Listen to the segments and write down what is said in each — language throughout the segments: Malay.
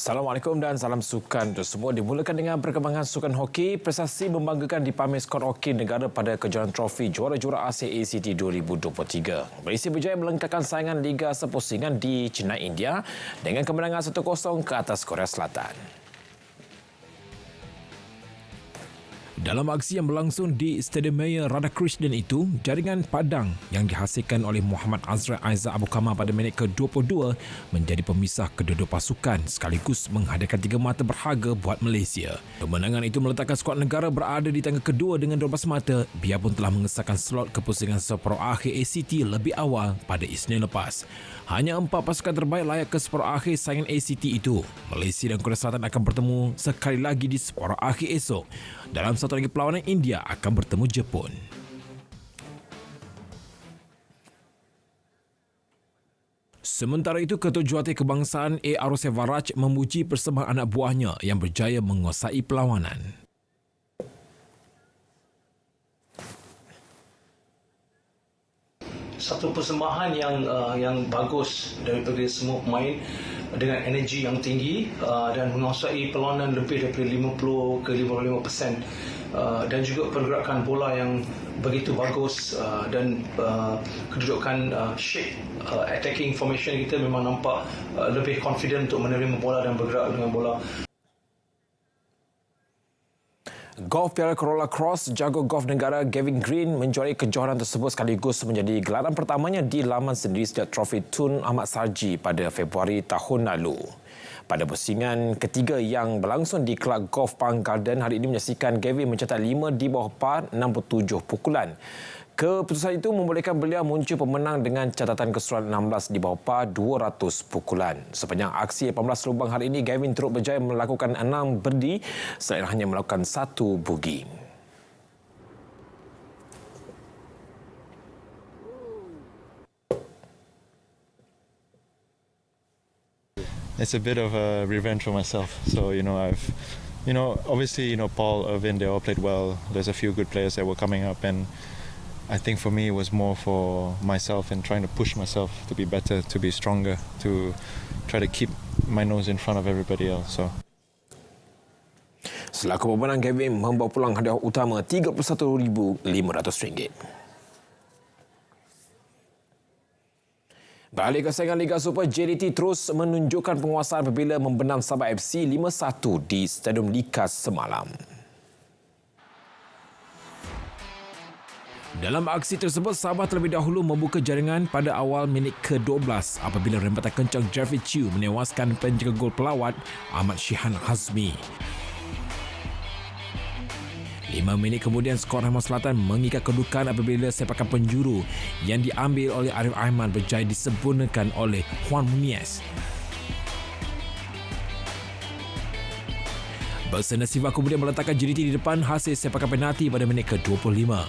Assalamualaikum dan salam sukan untuk semua. Dimulakan dengan perkembangan sukan hoki. Prestasi membanggakan dipamer skuad hoki negara pada kejuaraan trofi Juara-Juara Asia ACT 2023. Malaysia berjaya melengkapkan saingan Liga Sepusingan di Chennai, India dengan kemenangan 1-0 ke atas Korea Selatan. Dalam aksi yang berlangsung di Stadium Mayor Radhakrishnan itu, jaringan padang yang dihasilkan oleh Muhammad Azrael Aizat Abu Kamal pada minit ke-22 menjadi pemisah kedua-dua pasukan sekaligus menghadiahkan 3 mata berharga buat Malaysia. Kemenangan itu meletakkan skuad negara berada di tangga kedua dengan 12 mata biarpun telah mengesahkan slot kepusingan separuh akhir ACT lebih awal pada Isnin lepas. Hanya 4 pasukan terbaik layak ke separuh akhir saingan ACT itu. Malaysia dan Korea Selatan akan bertemu sekali lagi di separuh akhir esok. Dalam satu lagi perlawanan, India akan bertemu Jepun. Sementara itu, Ketua Jurulatih Kebangsaan A. Sevaraj memuji persembahan anak buahnya yang berjaya menguasai perlawanan. Satu persembahan yang bagus daripada semua pemain dengan energi yang tinggi dan menguasai perlawanan lebih daripada 50 ke 55%, dan juga pergerakan bola yang begitu bagus, dan kedudukan shape attacking formation kita memang nampak lebih confident untuk menerima bola dan bergerak dengan bola. Golf Piala Corolla Cross, jago golf negara Gavin Green menjuarai kejohanan tersebut sekaligus menjadi gelaran pertamanya di laman sendiri sejak trofi Tun Ahmad Sarji pada Februari tahun lalu. Pada pusingan ketiga yang berlangsung di Kelab Golf Palm Garden hari ini menyaksikan Gavin mencetak 5 di bawah par 67 pukulan. Keputusan itu membolehkan beliau muncul pemenang dengan catatan keseluruhan 16 di bawah par 200 pukulan. Sepanjang aksi 18 lubang hari ini, Gavin turut berjaya melakukan 6 birdie selain hanya melakukan 1 bogey. It's a bit of a revenge for myself. So, obviously, Paul, Irvin, they all played well. There's a few good players that were coming up, and I think for me it was more for myself and trying to push myself to be better, to be stronger, to try to keep my nose in front of everybody else. So. Selaku pemenang, Gavin membawa pulang hadiah utama RM31,500. Balik ke saingan Liga Super, JDT terus menunjukkan penguasaan apabila membenam Sabah FC 5-1 di Stadium Likas semalam. Dalam aksi tersebut, Sabah terlebih dahulu membuka jaringan pada awal minit ke-12 apabila rempatan kencang Jeffrey Chew menewaskan penjaga gol pelawat Ahmad Shihan Hazmi. 5 minit kemudian, skor Rahmat Selatan mengikat kedudukan apabila sepakan penjuru yang diambil oleh Arif Ahmad berjaya disempurnakan oleh Juan Mies. Bersen Siva kemudian meletakkan JDT di depan hasil sepakan penalti pada minit ke-25.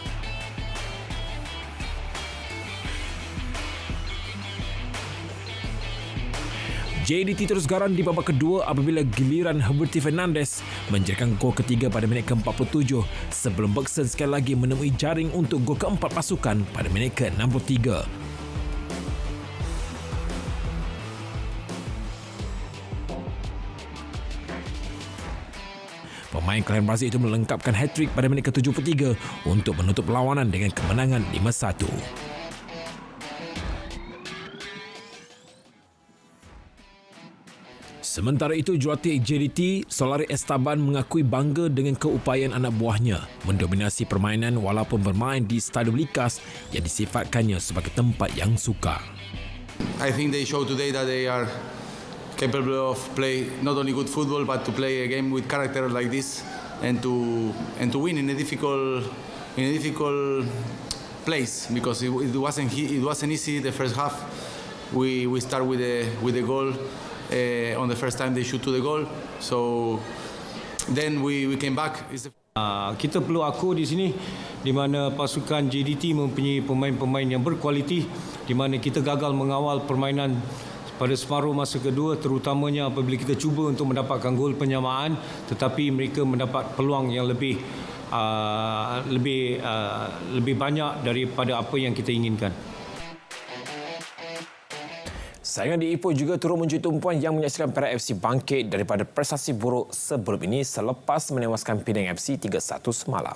JDT terus garang di babak kedua apabila giliran Huberty Fernandez menjadikan gol ketiga pada minit ke-47 sebelum Bergson sekali lagi menemui jaring untuk gol keempat pasukan pada minit ke-63. Pemain kelahiran Brazil itu melengkapkan hat-trick pada minit ke-73 untuk menutup perlawanan dengan kemenangan 5-1. Sementara itu, jurulatih JDT, Solari Estaban mengakui bangga dengan keupayaan anak buahnya mendominasi permainan walaupun bermain di Stadium Likas yang disifatkannya sebagai tempat yang sukar. I think they showed today that they are capable of play not only good football but to play a game with character like this and to win in a difficult place, because it wasn't easy the first half. We start with the goal. On the first time they shoot to the goal, so then we came back. Kita perlu akui di sini di mana pasukan JDT mempunyai pemain-pemain yang berkualiti, di mana kita gagal mengawal permainan pada separuh masa kedua, terutamanya apabila kita cuba untuk mendapatkan gol penyamaan, tetapi mereka mendapat peluang yang lebih banyak daripada apa yang kita inginkan. Saingan di Ipoh juga turut menjadi tumpuan yang menyaksikan Perak FC bangkit daripada prestasi buruk sebelum ini selepas menewaskan Penang FC 3-1 semalam.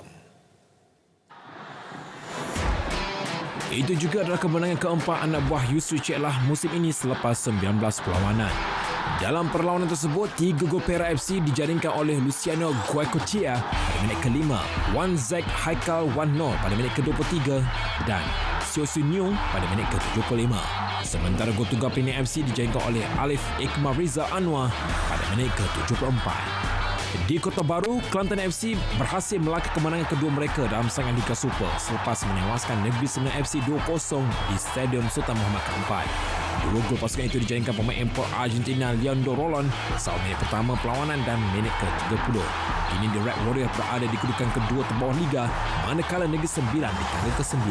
Itu juga adalah kemenangan keempat anak buah Yusri Ceklah musim ini selepas 19 perlawanan. Dalam perlawanan tersebut, 3 gol Perak FC dijaringkan oleh Luciano Goicoechea pada minit ke-5, Wan Zek Haikal 1-0 pada minit ke-23 dan Seo Sun Yung pada minit ke-75. Sementara gol tunggal Penang FC dijaringkan oleh Alif Ikmar Rizal Anwar pada minit ke-74. Di Kota Baru, Kelantan FC berhasil melangkah kemenangan kedua mereka dalam saingan Liga Super selepas menewaskan Negeri Sembilan FC 2-0 di Stadium Sultan Muhammad keempat. 2 gol pasukan itu dijaringkan pemain import Argentina Leandro Rolon saat minit pertama perlawanan dan minit ke-30. Kini The Red Warrior berada di kedudukan kedua terbawah Liga manakala Negeri Sembilan di tangga ke-9.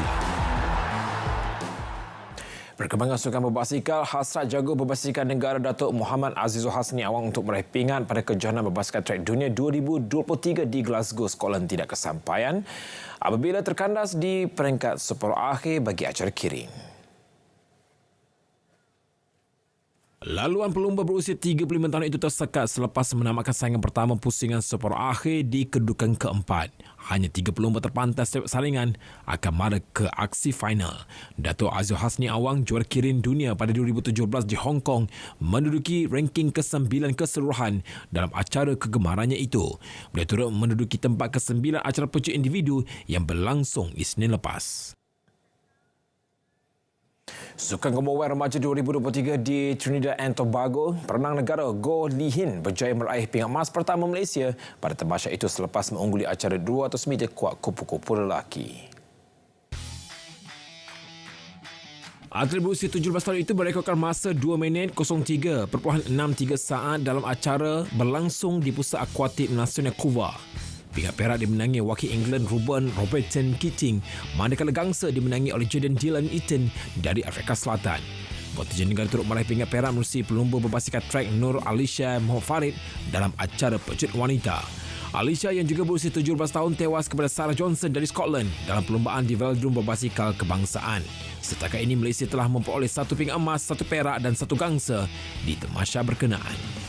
Perkembangan sukan berbasikal, hasrat jago berbasikal negara Datuk Muhammad Azizul Hasni Awang untuk meraih pingat pada kejohanan berbasikal trek dunia 2023 di Glasgow, Scotland tidak kesampaian apabila terkandas di peringkat separuh akhir bagi acara kiring. Laluan pelumba berusia 35 tahun itu tersekat selepas menamatkan saingan pertama pusingan separuh akhir di kedudukan keempat. Hanya 3 pelumba terpantas setiap saringan akan mara ke aksi final. Datuk Azizul Hasni Awang, juara kiring dunia pada 2017 di Hong Kong, menduduki ranking ke-9 keseluruhan dalam acara kegemarannya itu. Beliau turut menduduki tempat ke-9 acara pecut individu yang berlangsung Isnin lepas. Sukan Commonwealth Remaja 2023 di Trinidad and Tobago, perenang negara Goh Lee Hin berjaya meraih pingat emas pertama Malaysia pada tamasya itu selepas mengungguli acara 200 meter kuat kupu-kupu lelaki. Atlet berusia 17 tahun itu merekodkan masa 2 minit 03.63 saat dalam acara berlangsung di Pusat Akuatik Nasional Kuva. Pingat perak dimenangi wakil England Ruben Robertson Keating, manakala gangsa dimenangi oleh Jordan Dylan Eaton dari Afrika Selatan. Bertujuan negara turut meraih pingat perak menerusi pelumba berbasikal trek Nur Alisha Mohd Farid dalam acara pecut wanita. Alisha yang juga berusia 17 tahun tewas kepada Sarah Johnson dari Scotland dalam perlumbaan di velodrome berbasikal kebangsaan. Setakat ini Malaysia telah memperoleh 1 pingat emas, 1 perak dan 1 gangsa di tamasya berkenaan.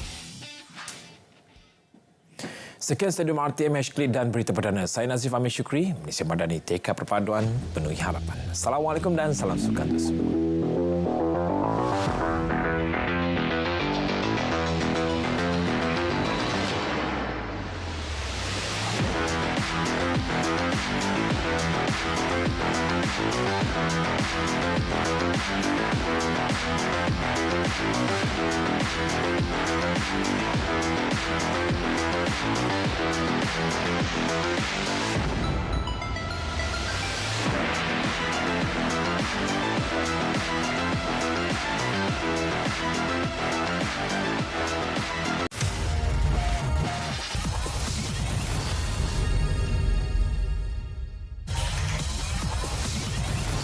Sekian Stadium RTM Match Click dan berita perdana. Saya Nazif Amir Syukri, Malaysia Madani, TK Perpaduan Penuhi Harapan. Assalamualaikum dan salam sukan tersebut.